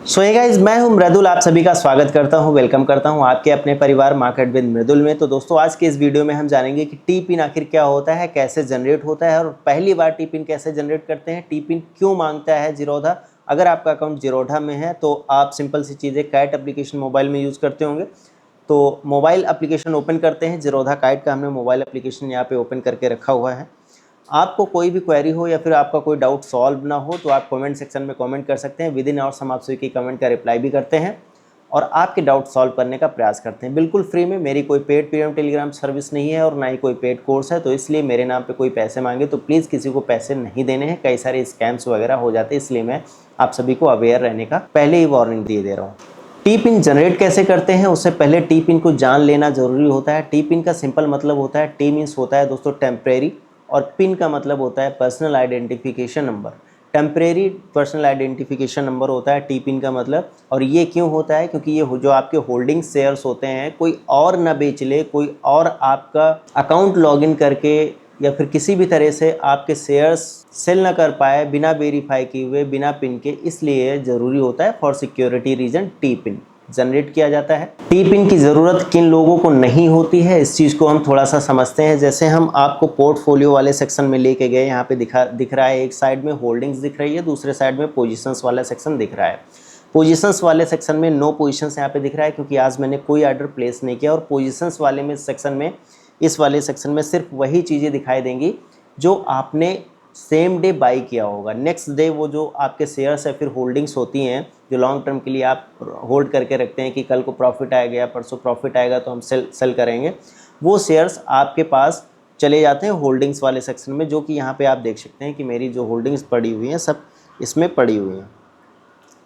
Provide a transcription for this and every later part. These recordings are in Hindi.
सो हे गाइस, मैं हूं मृदुल। आप सभी का स्वागत करता हूं, वेलकम करता हूं आपके अपने परिवार मार्केट विद मृदुल में। तो दोस्तों, आज के इस वीडियो में हम जानेंगे कि टी पिन आखिर क्या होता है, कैसे जनरेट होता है और पहली बार टी पिन कैसे जनरेट करते हैं, टी पिन क्यों मांगता है जीरोधा। अगर आपका अकाउंट जीरोधा में है तो आप सिंपल सी चीज़ें कैट एप्लीकेशन मोबाइल में यूज़ करते होंगे। तो मोबाइल एप्लीकेशन ओपन करते हैं, जीरोधा काइट का हमने मोबाइल एप्लीकेशन यहाँ पे ओपन करके रखा हुआ है। आपको कोई भी क्वेरी हो या फिर आपका कोई डाउट सॉल्व ना हो तो आप कमेंट सेक्शन में कमेंट कर सकते हैं। विद इन आवर्स हम आप सभी की कमेंट का रिप्लाई भी करते हैं और आपके डाउट सॉल्व करने का प्रयास करते हैं, बिल्कुल फ्री में। मेरी कोई पेड प्रीमियम टेलीग्राम सर्विस नहीं है और ना ही कोई पेड कोर्स है, तो इसलिए मेरे नाम पे कोई पैसे मांगे तो प्लीज़ किसी को पैसे नहीं देने हैं। कई सारे स्कैम्स वगैरह हो जाते हैं, इसलिए मैं आप सभी को अवेयर रहने का पहले ही वार्निंग दे रहा हूँ। टी पिन जनरेट कैसे करते हैं उससे पहले टी पिन को जान लेना जरूरी होता है। टी पिन का सिंपल मतलब होता है, टी मीन्स होता है दोस्तों टेम्परेरी और पिन का मतलब होता है personal identification number. Temporary personal identification number होता है टी पिन का मतलब। और ये क्यों होता है? क्योंकि ये जो आपके होल्डिंग शेयर्स होते हैं कोई और ना बेच ले, कोई और आपका अकाउंट लॉगिन करके या फिर किसी भी तरह से आपके शेयर्स सेल ना कर पाए बिना वेरीफाई किए हुए, बिना पिन के। इसलिए ज़रूरी होता है for security reason T PIN generate किया जाता है। टी पिन की ज़रूरत किन लोगों को नहीं होती है, इस चीज़ को हम थोड़ा सा समझते हैं। जैसे हम आपको पोर्टफोलियो वाले सेक्शन में लेके गए, यहाँ पे दिख रहा है, एक साइड में होल्डिंग्स दिख रही है, दूसरे साइड में पोजीशंस वाला सेक्शन दिख रहा है। पोजीशंस वाले सेक्शन में नो पोजीशंस यहाँ पे दिख रहा है क्योंकि आज मैंने कोई ऑर्डर प्लेस नहीं किया। और पोजीशंस वाले में सेक्शन में, इस वाले सेक्शन में सिर्फ वही चीज़ें दिखाई देंगी जो आपने सेम डे बाई किया होगा। नेक्स्ट डे वो जो आपके शेयर्स है फिर होल्डिंग्स होती हैं जो लॉन्ग टर्म के लिए आप होल्ड करके रखते हैं कि कल को प्रॉफिट आएगा या परसों प्रॉफिट आएगा तो हम सेल करेंगे, वो शेयर्स आपके पास चले जाते हैं होल्डिंग्स वाले सेक्शन में। जो कि यहाँ पे आप देख सकते हैं कि मेरी जो होल्डिंग्स पड़ी हुई हैं सब इसमें पड़ी हुई हैं,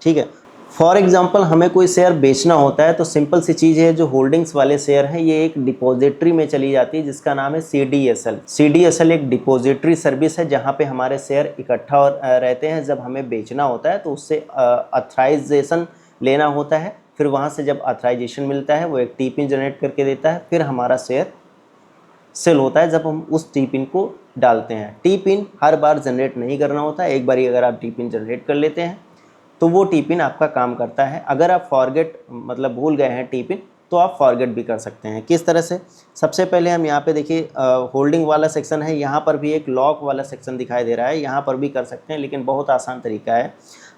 ठीक है। फॉर एग्जाम्पल हमें कोई शेयर बेचना होता है तो सिंपल सी चीज़ है, जो होल्डिंग्स वाले शेयर हैं ये एक डिपॉजिटरी में चली जाती है जिसका नाम है CDSL। CDSL एक डिपॉजिटरी सर्विस है जहां पे हमारे शेयर इकट्ठा रहते हैं। जब हमें बेचना होता है तो उससे ऑथराइजेशन लेना होता है, फिर वहां से जब ऑथराइजेशन मिलता है वो एक टी पिन जनरेट करके देता है, फिर हमारा शेयर सेल होता है जब हम उस टी पिन को डालते हैं। टी पिन हर बार जनरेट नहीं करना होता है, एक बार अगर आप टी पिन जनरेट कर लेते हैं तो वो टी पिन आपका काम करता है। अगर आप फॉरगेट मतलब भूल गए हैं टी पिन तो आप फॉरगेट भी कर सकते हैं। किस तरह से? सबसे पहले हम यहाँ पे देखिए, होल्डिंग वाला सेक्शन है, यहाँ पर भी एक लॉक वाला सेक्शन दिखाई दे रहा है, यहाँ पर भी कर सकते हैं, लेकिन बहुत आसान तरीका है।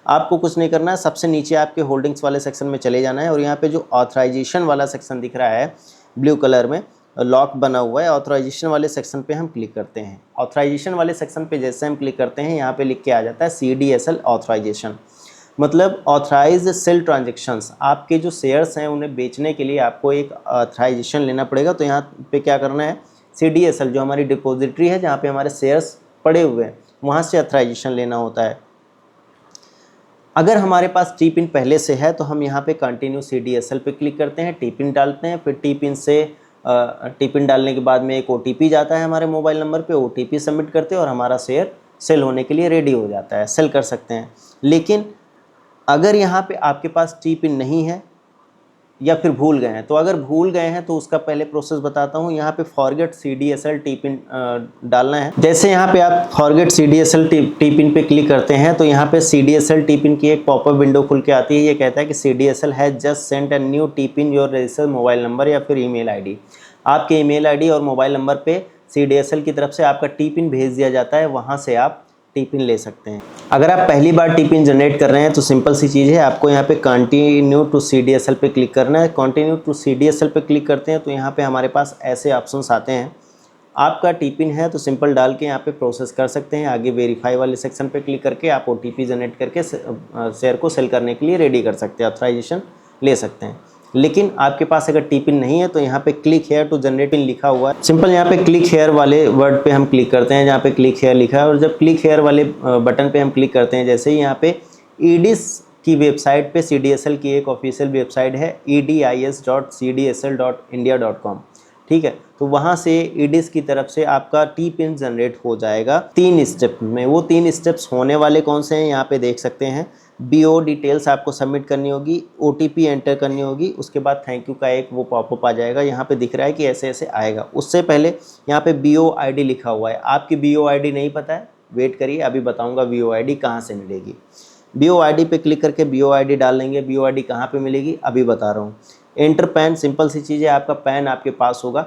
आपको कुछ नहीं करना है, सबसे नीचे आपके होल्डिंग्स वाले सेक्शन में चले जाना है और यहाँ पे जो ऑथराइजेशन वाला सेक्शन दिख रहा है ब्लू कलर में, लॉक बना हुआ है, ऑथराइजेशन वाले सेक्शन पे हम क्लिक करते हैं। ऑथराइजेशन वाले सेक्शन पे जैसे हम क्लिक करते हैं यहाँ पे लिख के आ जाता है CDSL ऑथराइजेशन, मतलब ऑथराइज्ड सेल ट्रांजेक्शन्स। आपके जो शेयर्स हैं उन्हें बेचने के लिए आपको एक ऑथराइजेशन लेना पड़ेगा। तो यहाँ पे क्या करना है, CDSL जो हमारी डिपॉजिटरी है जहाँ पे हमारे शेयर्स पड़े हुए हैं वहाँ से ऑथराइजेशन लेना होता है। अगर हमारे पास टी पिन पहले से है तो हम यहाँ पे कंटिन्यू CDSL पे क्लिक करते हैं, टी पिन डालते हैं, फिर टी पिन डालने के बाद में एक OTP जाता है हमारे मोबाइल नंबर पे, OTP सबमिट करते हैं और हमारा शेयर सेल होने के लिए रेडी हो जाता है, सेल कर सकते हैं। लेकिन अगर यहाँ पे आपके पास टी पिन नहीं है या फिर भूल गए हैं, तो अगर भूल गए हैं तो उसका पहले प्रोसेस बताता हूँ। यहाँ पे फॉरगेट CDSL टी पिन डालना है। जैसे यहाँ पे आप फॉरगेट CDSL टी पिन पे क्लिक करते हैं तो यहाँ पे CDSL टी पिन की एक पॉपअप विंडो खुल के आती है। ये कहता है कि CDSL has just sent a new T pin your registered mobile number या फिर ईमेल ID। आपके ईमेल ID और मोबाइल नंबर पे CDSL की तरफ से आपका टी पिन भेज दिया जाता है, वहाँ से आप टी पिन ले सकते हैं। अगर आप पहली बार टी पिन जनरेट कर रहे हैं तो सिंपल सी चीज़ है, आपको यहाँ पे कंटिन्यू टू CDSL पे क्लिक करना है। कंटिन्यू टू CDSL पे क्लिक करते हैं तो यहाँ पे हमारे पास ऐसे ऑप्शंस आते हैं। आपका टी पिन है तो सिंपल डाल के यहाँ पे प्रोसेस कर सकते हैं। आगे वेरीफाई वाले सेक्शन पे क्लिक करके आप OTP जनरेट करके शेयर को सेल करने के लिए रेडी कर सकते हैं, ऑथराइजेशन ले सकते हैं। लेकिन आपके पास अगर टी पिन नहीं है तो यहाँ पे click here to generate PIN लिखा हुआ है, सिंपल यहाँ पे क्लिक हेयर वाले वर्ड पे हम क्लिक करते हैं जहाँ पे क्लिक हेयर लिखा है। और जब क्लिक हेयर वाले बटन पे हम क्लिक करते हैं, जैसे ही यहाँ पे EDIS की वेबसाइट पे CDSL की एक ऑफिशियल वेबसाइट है edis.cdsl.india.com, ठीक है। तो वहाँ से EDIS की तरफ से आपका टी पिन जनरेट हो जाएगा 3 स्टेप में। वो 3 स्टेप्स होने वाले कौन से हैं यहाँ पे देख सकते हैं। BO डिटेल्स आपको सबमिट करनी होगी, OTP एंटर करनी होगी, उसके बाद थैंक यू का एक वो पॉपअप आ जाएगा। यहाँ पे दिख रहा है कि ऐसे ऐसे आएगा। उससे पहले यहाँ पे BO ID लिखा हुआ है, आपकी BO ID नहीं पता है, वेट करिए अभी बताऊँगा BO ID कहाँ से मिलेगी। BOID पे क्लिक करके BOID डाल लेंगे। BOID कहाँ पे मिलेगी अभी बता रहा हूँ। एंटर पैन, सिंपल सी चीज़ है, आपका पैन आपके पास होगा,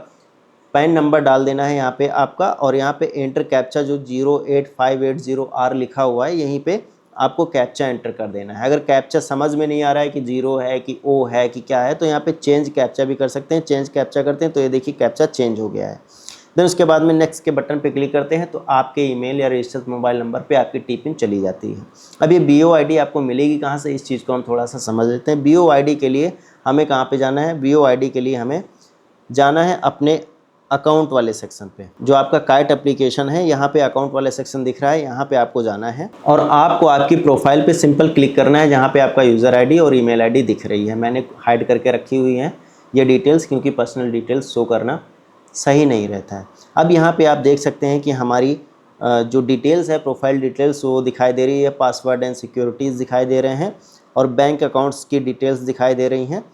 पैन नंबर डाल देना है यहाँ पे आपका, और यहाँ पे एंटर कैप्चा जो 08580R लिखा हुआ है यहीं पे आपको कैप्चा एंटर कर देना है। अगर कैप्चा समझ में नहीं आ रहा है कि 0 है कि O है कि क्या है, तो यहाँ पे चेंज कैप्चा भी कर सकते हैं। चेंज कैप्चा करते हैं तो ये देखिए कैप्चा चेंज हो गया है। देन उसके बाद में नेक्स्ट के बटन पे क्लिक करते हैं तो आपके ईमेल या रजिस्टर्ड मोबाइल नंबर पे आपकी टी-पिन चली जाती है। अब ये BOID आपको मिलेगी कहाँ से, इस चीज़ को हम थोड़ा सा समझ लेते हैं। BOID के लिए हमें कहाँ पे जाना है, BOID के लिए हमें जाना है अपने अकाउंट वाले सेक्शन पे। जो आपका काइट एप्लीकेशन है यहाँ पे अकाउंट वाले सेक्शन दिख रहा है, यहाँ पे आपको जाना है और आपको आपकी प्रोफाइल पे सिंपल क्लिक करना है जहाँ पे आपका यूज़र आईडी और ईमेल आईडी दिख रही है। मैंने हाइड करके रखी हुई है ये डिटेल्स, क्योंकि पर्सनल डिटेल्स शो करना सही नहीं रहता है। अब यहाँ पे आप देख सकते हैं कि हमारी जो डिटेल्स है, प्रोफाइल डिटेल्स, वो दिखाई दे रही है। पासवर्ड एंड सिक्योरिटीज़ दिखाई दे रहे हैं और बैंक अकाउंट्स की डिटेल्स दिखाई दे रही हैं।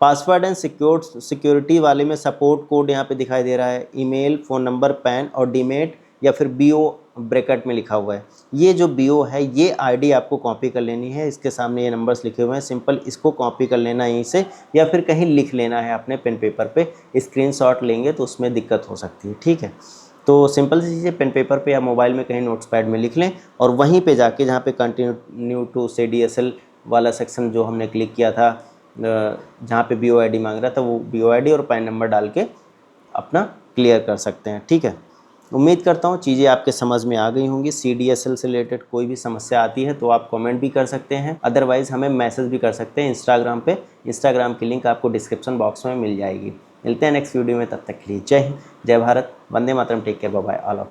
पासवर्ड एंड सिक्योरिटी वाले में सपोर्ट कोड यहाँ पे दिखाई दे रहा है, ईमेल, फ़ोन नंबर, पैन और डीमेट या फिर BO ब्रैकेट में लिखा हुआ है। ये जो BO है ये आईडी आपको कॉपी कर लेनी है। इसके सामने ये नंबर्स लिखे हुए हैं, सिंपल इसको कॉपी कर लेना है यहीं से, या फिर कहीं लिख लेना है अपने पेन पेपर पे। स्क्रीनशॉट लेंगे तो उसमें दिक्कत हो सकती है, ठीक है। तो सिंपल सी चीज़ें पेन पेपर पे या मोबाइल में कहीं नोट्स पैड में लिख लें और वहीं पे जाके जहाँ पे कंटिन्यू टू से DSL वाला सेक्शन जो हमने क्लिक किया था, जहाँ पे BOID मांग रहा था, वो BOID और पैन नंबर डाल के अपना क्लियर कर सकते हैं, ठीक है। उम्मीद करता हूँ चीज़ें आपके समझ में आ गई होंगी। CDSL से रिलेटेड कोई भी समस्या आती है तो आप कमेंट भी कर सकते हैं, अदरवाइज़ हमें मैसेज भी कर सकते हैं इंस्टाग्राम पे। इंस्टाग्राम की लिंक आपको डिस्क्रिप्शन बॉक्स में मिल जाएगी। मिलते हैं नेक्स्ट वीडियो में, तब तक के लिए जय हिंद, जय भारत, वंदे मातरम, take care, bye bye all of.